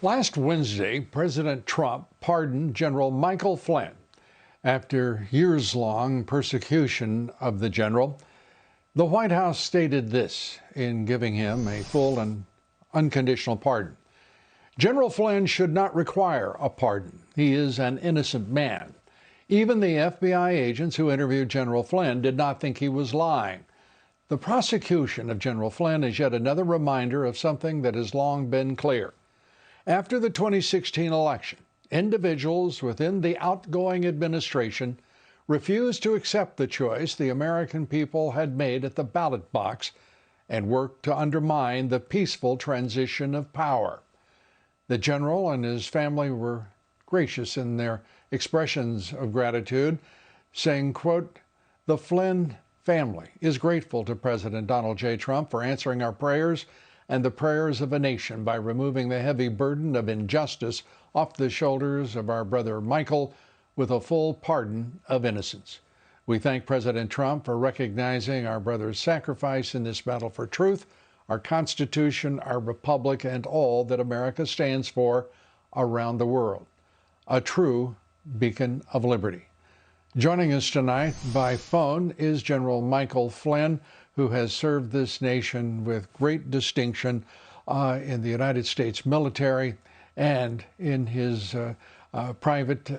Last Wednesday, President Trump pardoned General Michael Flynn after years-long persecution of the general. The White House stated this in giving him a full and unconditional pardon. General Flynn should not require a pardon. He is an innocent man. Even the FBI agents who interviewed General Flynn did not think he was lying. The prosecution of General Flynn is yet another reminder of something that has long been clear. After the 2016 election, individuals within the outgoing administration refused to accept the choice the American people had made at the ballot box and worked to undermine the peaceful transition of power. The general and his family were gracious in their expressions of gratitude, saying, quote, "The Flynn family is grateful to President Donald J. Trump for answering our prayers and the prayers of a nation by removing the heavy burden of injustice off the shoulders of our brother Michael with a full pardon of innocence. We thank President Trump for recognizing our brother's sacrifice in this battle for truth, our Constitution, our republic, and all that America stands for around the world. A true beacon of liberty." Joining us tonight by phone is General Michael Flynn, who has served this nation with great distinction in the United States military and in his private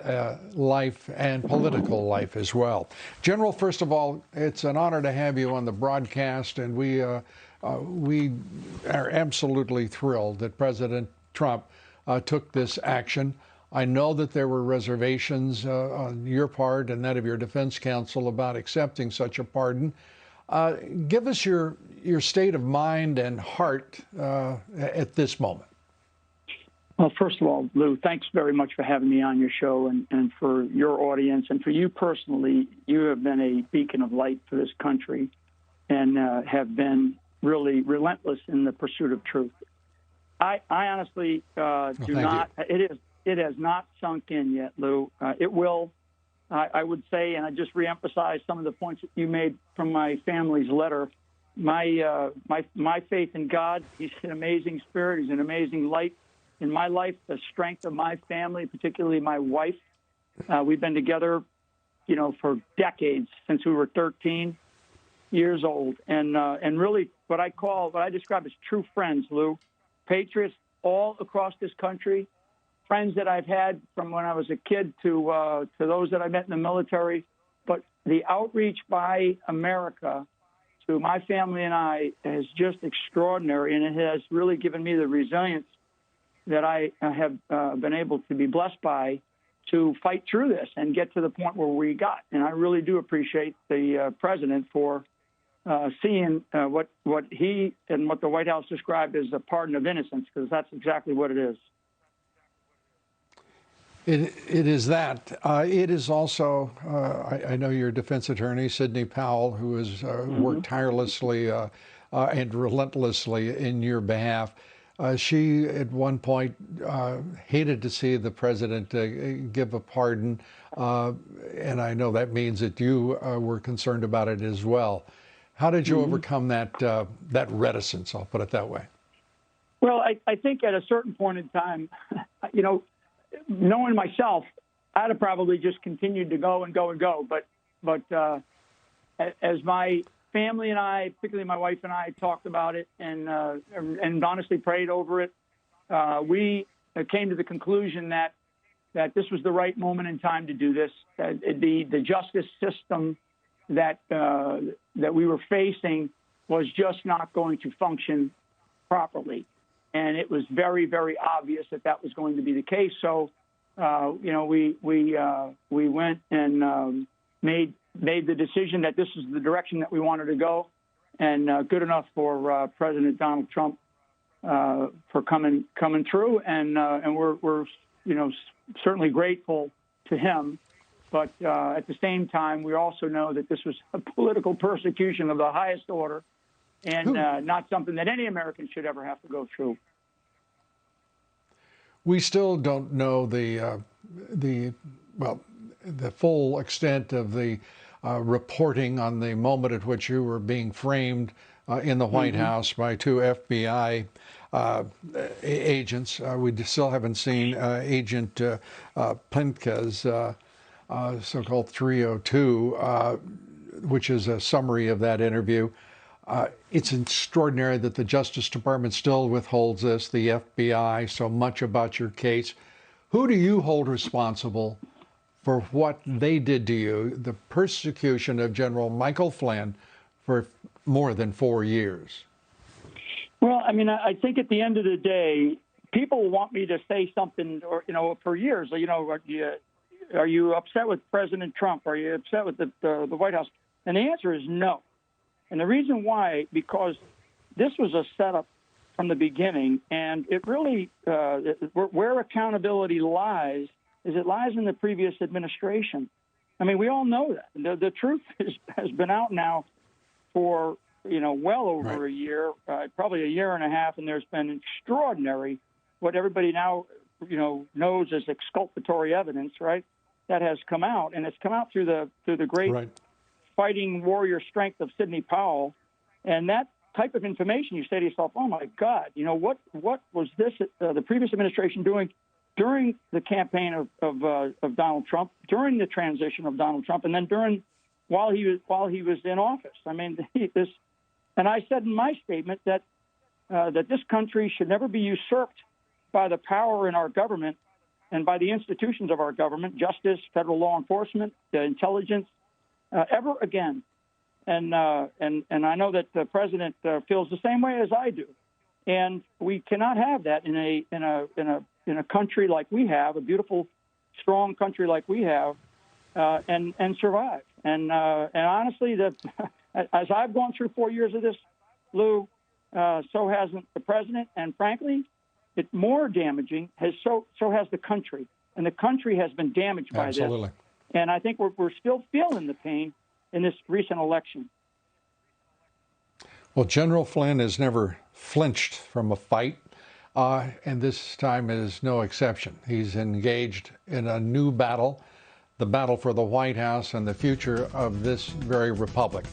life and political life as well. General, first of all, it's an honor to have you on the broadcast, and we are absolutely thrilled that President Trump took this action. I know that there were reservations on your part and that of your defense counsel about accepting such a pardon. Give us your state of mind and heart at this moment. Well, first of all, Lou, thanks very much for having me on your show, and for your audience and for you personally. You have been a beacon of light for this country and have been really relentless in the pursuit of truth. I honestly do not. It has not sunk in yet, Lou. It will. I would say, and I just reemphasize some of the points that you made from my family's letter. My faith in God. He's an amazing spirit. He's an amazing light in my life. The strength of my family, particularly my wife. We've been together, for decades, since we were 13 years old, and really what I describe as true friends, Lou. Patriots all across this country. Friends that I've had from when I was a kid to those that I met in the military. But the outreach by America to my family and I is just extraordinary, and it has really given me the resilience that I have been able to be blessed by to fight through this and get to the point where we got. And I really do appreciate the president for seeing what he and what the White House described as a pardon of innocence, because that's exactly what it is. It is that. It is also, I know your defense attorney, Sidney Powell, who has worked tirelessly and relentlessly in your behalf. She, at one point, hated to see the president give a pardon, and I know that means that you were concerned about it as well. How did you overcome that reticence? I'll put it that way. Well, I think at a certain point in time, knowing myself, I'd have probably just continued to go and go and go. But as my family and I, particularly my wife and I, talked about it and honestly prayed over it, we came to the conclusion that this was the right moment in time to do this. The justice system that we were facing was just not going to function properly. And it was very, very obvious that was going to be the case. So, we went and made the decision that this is the direction that we wanted to go, and good enough for President Donald Trump for coming through, and we're certainly grateful to him. But at the same time, we also know that this was a political persecution of the highest order, and not something that any American should ever have to go through. We still don't know the full extent of the reporting on the moment at which you were being framed in the White House by two FBI agents. We still haven't seen Agent Plinka's so-called 302, which is a summary of that interview. It's extraordinary that the Justice Department still withholds this, the FBI, so much about your case. Who do you hold responsible for what they did to you, the persecution of General Michael Flynn for more than 4 years? Well, I mean, I think at the end of the day, people want me to say something, or, for years, are you upset with President Trump? Are you upset with the White House? And the answer is no. And the reason why, because this was a setup from the beginning, and it really, where accountability lies, is it lies in the previous administration. I mean, we all know that. The truth has been out now for, well over a year, probably a year and a half, and there's been extraordinary, what everybody now, knows as exculpatory evidence, right, that has come out. And it's come out through the great fighting warrior strength of Sidney Powell. And that type of information, you say to yourself, oh, my God, what was this, the previous administration doing during the campaign of Donald Trump, during the transition of Donald Trump, and then while he was in office? I mean, and I said in my statement that this country should never be usurped by the power in our government and by the institutions of our government, justice, federal law enforcement, intelligence, ever again. And I know that the president feels the same way as I do. And we cannot have that in a country like we have, a beautiful, strong country like we have, and survive. And honestly, as I've gone through 4 years of this, Lou, so hasn't the president. And frankly, it's more damaging. So has the country, and the country has been damaged by this. And I think we're still feeling the pain in this recent election. Well, General Flynn has never flinched from a fight, and this time is no exception. He's engaged in a new battle, the battle for the White House and the future of this very republic.